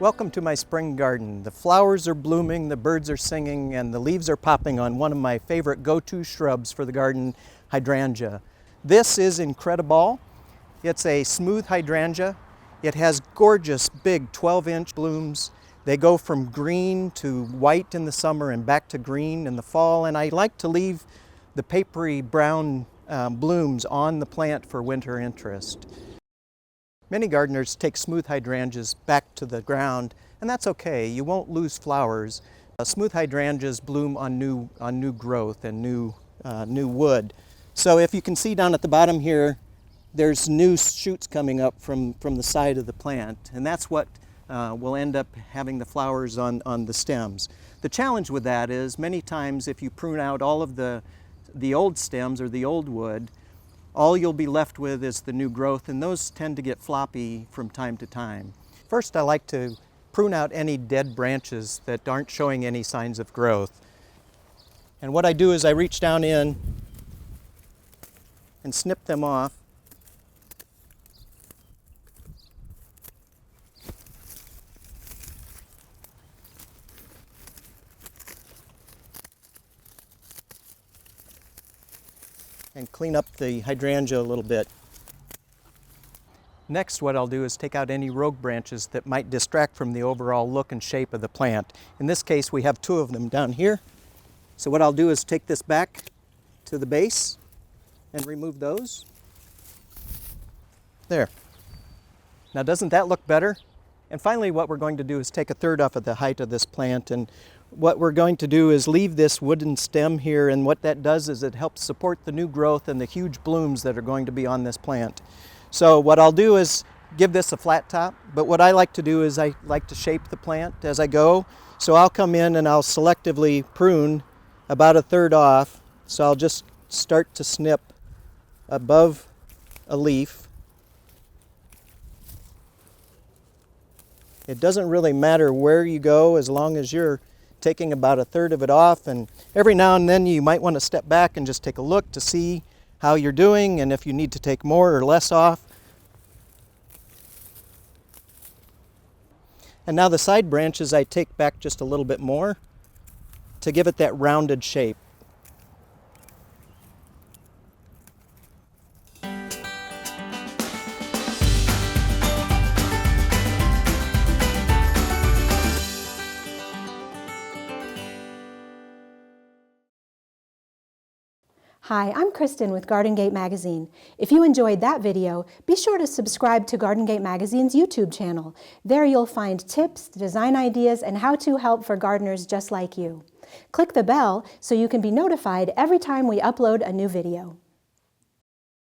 Welcome to my spring garden. The flowers are blooming, the birds are singing, and the leaves are popping on one of my favorite go-to shrubs for the garden, hydrangea. This is Incrediball. It's a smooth hydrangea. It has gorgeous big 12-inch blooms. They go from green to white in the summer and back to green in the fall, and I like to leave the papery brown blooms on the plant for winter interest. Many gardeners take smooth hydrangeas back to the ground, and that's okay. You won't lose flowers. Smooth hydrangeas bloom on new growth and new wood. So if you can see down at the bottom here, there's new shoots coming up from the side of the plant, and that's what will end up having the flowers on the stems. The challenge with that is many times if you prune out all of the old stems or the old wood, all you'll be left with is the new growth, and those tend to get floppy from time to time. First, I like to prune out any dead branches that aren't showing any signs of growth. And what I do is I reach down in and snip them off. And clean up the hydrangea a little bit. Next, what I'll do is take out any rogue branches that might distract from the overall look and shape of the plant. In this case, we have two of them down here. So what I'll do is take this back to the base and remove those. There. Now, doesn't that look better? And finally, what we're going to do is take a third off of the height of this plant, and what we're going to do is leave this wooden stem here, and what that does is it helps support the new growth and the huge blooms that are going to be on this plant. So what I'll do is give this a flat top, but what I like to do is I like to shape the plant as I go. So I'll come in and I'll selectively prune about a third off. So I'll just start to snip above a leaf. It doesn't really matter where you go as long as you're taking about a third of it off, and every now and then you might want to step back and just take a look to see how you're doing and if you need to take more or less off. And now the side branches I take back just a little bit more to give it that rounded shape. Hi, I'm Kristen with Garden Gate Magazine. If you enjoyed that video, be sure to subscribe to Garden Gate Magazine's YouTube channel. There you'll find tips, design ideas, and how-to help for gardeners just like you. Click the bell so you can be notified every time we upload a new video.